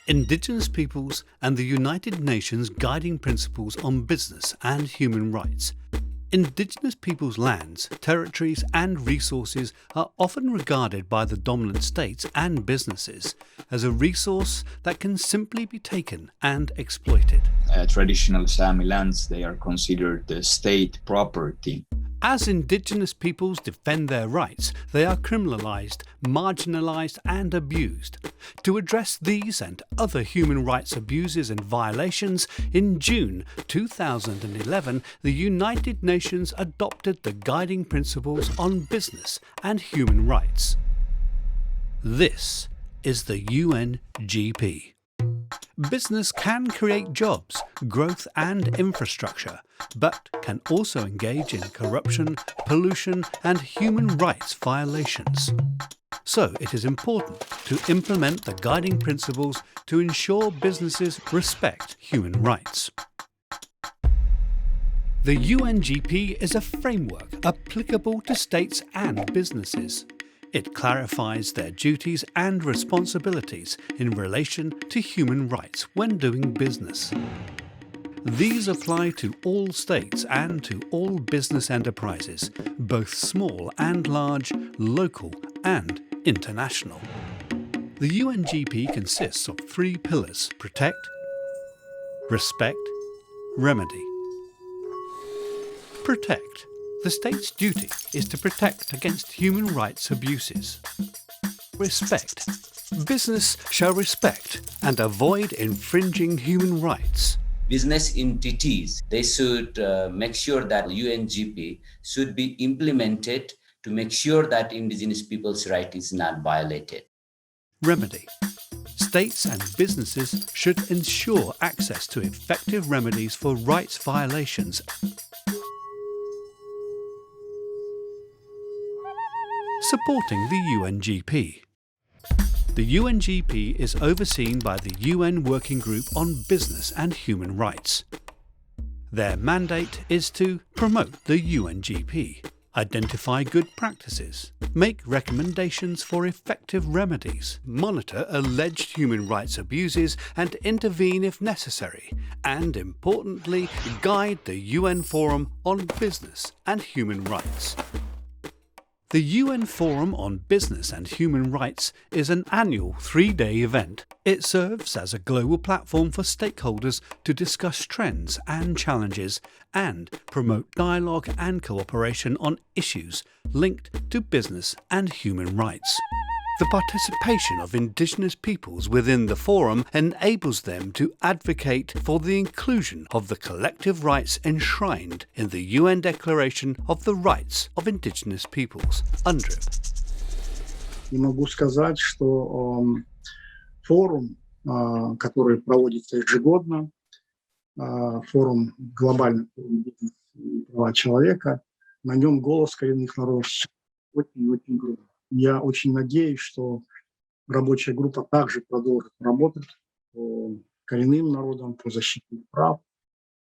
Indigenous Peoples and the United Nations Guiding Principles on Business and Human Rights. Indigenous peoples' lands, territories and resources are often regarded by the dominant states and businesses as a resource that can simply be taken and exploited. Traditional Sami lands, they are considered state property. As Indigenous peoples defend their rights, they are criminalised, marginalised and abused. To address these and other human rights abuses and violations, in June 2011, the United Nations adopted the Guiding Principles on Business and Human Rights. This is the UNGP. Business can create jobs, growth and infrastructure, but can also engage in corruption, pollution and human rights violations. So it is important to implement the guiding principles to ensure businesses respect human rights. The UNGP is a framework applicable to states and businesses. It clarifies their duties and responsibilities in relation to human rights when doing business. These apply to all states and to all business enterprises, both small and large, local and international. The UNGP consists of 3 pillars: protect, respect, remedy. Protect. The state's duty is to protect against human rights abuses. Respect. Business shall respect and avoid infringing human rights. Business entities, they should make sure that UNGP should be implemented to make sure that Indigenous people's right is not violated. Remedy. States and businesses should ensure access to effective remedies for rights violations. Supporting the UNGP. The UNGP is overseen by the UN Working Group on Business and Human Rights. Their mandate is to promote the UNGP, identify good practices, make recommendations for effective remedies, monitor alleged human rights abuses and intervene if necessary, and importantly, guide the UN Forum on Business and Human Rights. The UN Forum on Business and Human Rights is an annual 3-day event. It serves as a global platform for stakeholders to discuss trends and challenges and promote dialogue and cooperation on issues linked to business and human rights. The participation of Indigenous peoples within the forum enables them to advocate for the inclusion of the collective rights enshrined in the UN Declaration of the Rights of Indigenous Peoples, UNGP. И могу сказать, что форум, который проводится ежегодно, форум глобальный бизнес и права человека, на нем голос коренных народов очень-очень громко. Я очень надеюсь, что рабочая группа также продолжит работать по коренным народам, по защите их прав.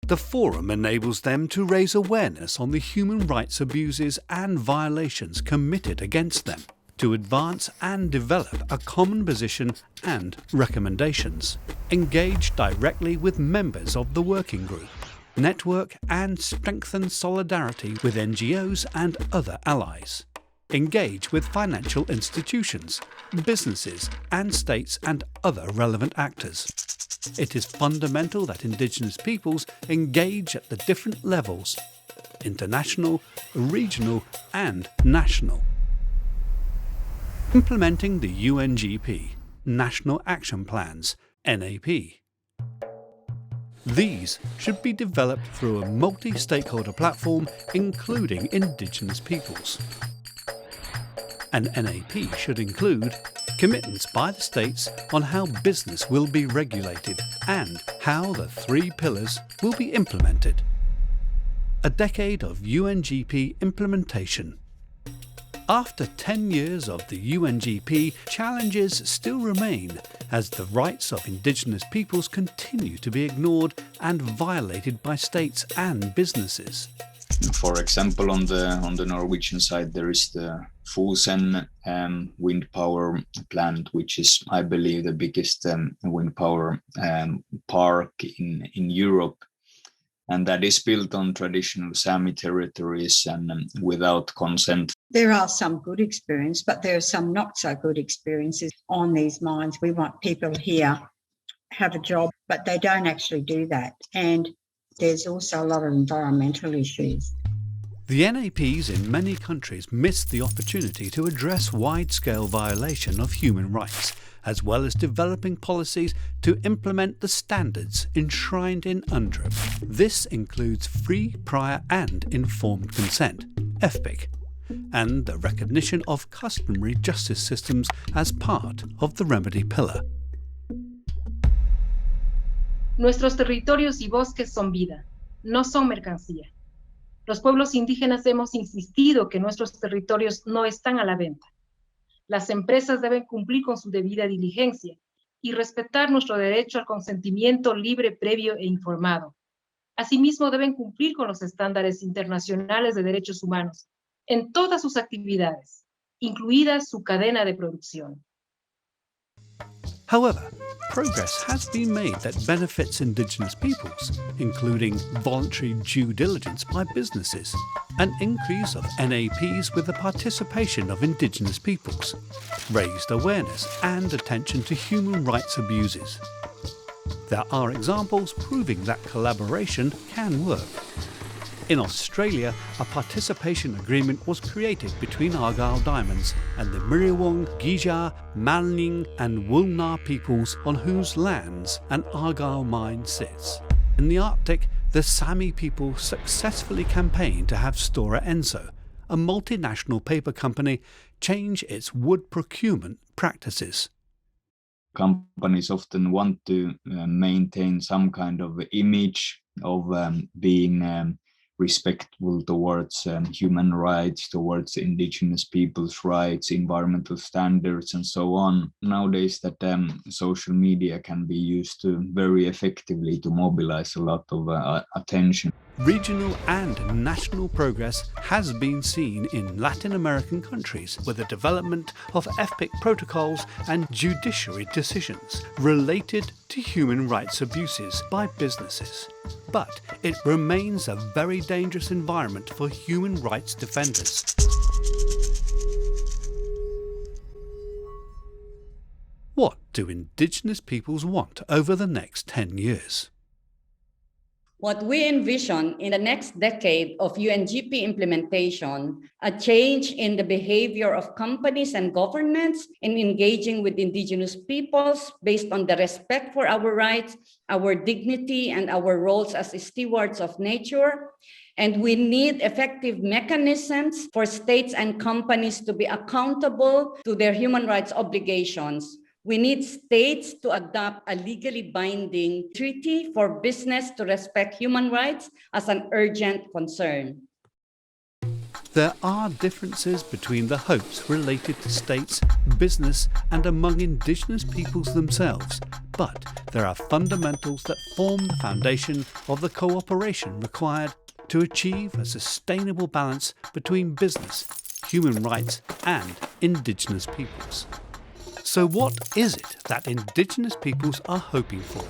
The forum enables them to raise awareness on the human rights abuses and violations committed against them, to advance and develop a common position and recommendations, engage directly with members of the working group, network and strengthen solidarity with NGOs and other allies. Engage with financial institutions, businesses and states and other relevant actors. It is fundamental that Indigenous peoples engage at the different levels: international, regional and national. Implementing the UNGP, National Action Plans, NAP. These should be developed through a multi-stakeholder platform including Indigenous peoples. An NAP should include commitments by the states on how business will be regulated and how the 3 pillars will be implemented. A decade of UNGP implementation. After 10 years of the UNGP, challenges still remain as the rights of Indigenous peoples continue to be ignored and violated by states and businesses. For example, on the Norwegian side, there is the Fosen wind power plant, which is, I believe, the biggest wind power park in Europe. And that is built on traditional Sami territories and without consent. There are some good experience, but there are some not so good experiences on these mines. We want people here have a job, but they don't actually do that. And there's also a lot of environmental issues. The NAPs in many countries miss the opportunity to address wide-scale violation of human rights, as well as developing policies to implement the standards enshrined in UNGP. This includes free, prior and informed consent, FPIC, and the recognition of customary justice systems as part of the remedy pillar. Nuestros territorios y bosques son vida, no son mercancía. Los pueblos indígenas hemos insistido que nuestros territorios no están a la venta. Las empresas deben cumplir con su debida diligencia y respetar nuestro derecho al consentimiento libre, previo e informado. Asimismo, deben cumplir con los estándares internacionales de derechos humanos en todas sus actividades, incluida su cadena de producción. However, progress has been made that benefits Indigenous peoples, including voluntary due diligence by businesses, an increase of NAPs with the participation of Indigenous peoples, raised awareness and attention to human rights abuses. There are examples proving that collaboration can work. In Australia, a participation agreement was created between Argyle Diamonds and the Miriwong, Gija, Malning and Woolnar peoples on whose lands an Argyle mine sits. In the Arctic, the Sami people successfully campaigned to have Stora Enso, a multinational paper company, change its wood procurement practices. Companies often want to maintain some kind of image of being respectful towards human rights, towards Indigenous people's rights, environmental standards, and so on. Nowadays, that social media can be used very effectively to mobilize a lot of attention. Regional and national progress has been seen in Latin American countries with the development of FPIC protocols and judiciary decisions related to human rights abuses by businesses. But it remains a very dangerous environment for human rights defenders. What do Indigenous peoples want over the next 10 years? What we envision in the next decade of UNGP implementation, a change in the behavior of companies and governments in engaging with Indigenous peoples based on the respect for our rights, our dignity, and our roles as stewards of nature. And we need effective mechanisms for states and companies to be accountable to their human rights obligations. We need states to adopt a legally binding treaty for business to respect human rights as an urgent concern. There are differences between the hopes related to states, business, and among Indigenous peoples themselves, but there are fundamentals that form the foundation of the cooperation required to achieve a sustainable balance between business, human rights, and Indigenous peoples. So what is it that Indigenous peoples are hoping for?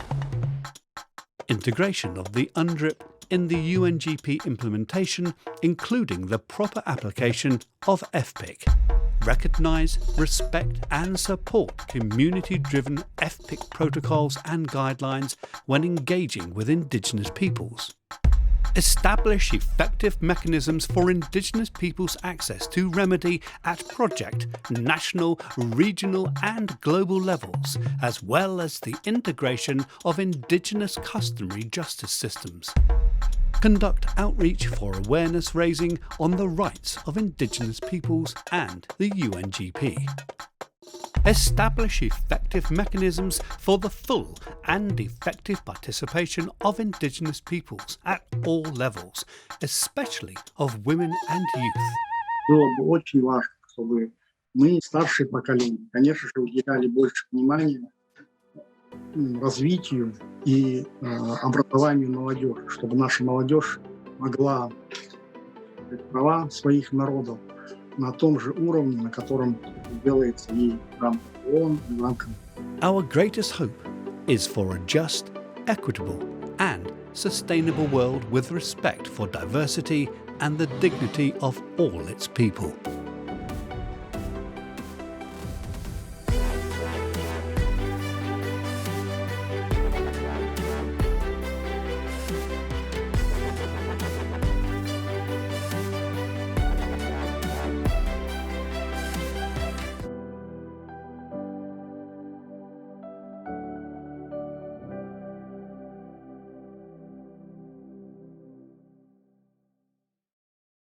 Integration of the UNGP in the UNGP implementation, including the proper application of FPIC. Recognise, respect and support community-driven FPIC protocols and guidelines when engaging with Indigenous peoples. Establish effective mechanisms for Indigenous peoples' access to remedy at project, national, regional and global levels, as well as the integration of Indigenous customary justice systems. Conduct outreach for awareness raising on the rights of Indigenous peoples and the UNGP. Establish effective mechanisms for the full and effective participation of Indigenous peoples at all levels, especially of women and youth. Было бы очень важно, чтобы мы, старшее поколение, конечно же, уделяли больше внимания развитию и образованию молодежи, чтобы наша молодежь могла права своих народов на том же уровне, на котором делается и в рамках ООН, и в рамках. Our greatest hope is for a just, equitable, and sustainable world with respect for diversity and the dignity of all its people.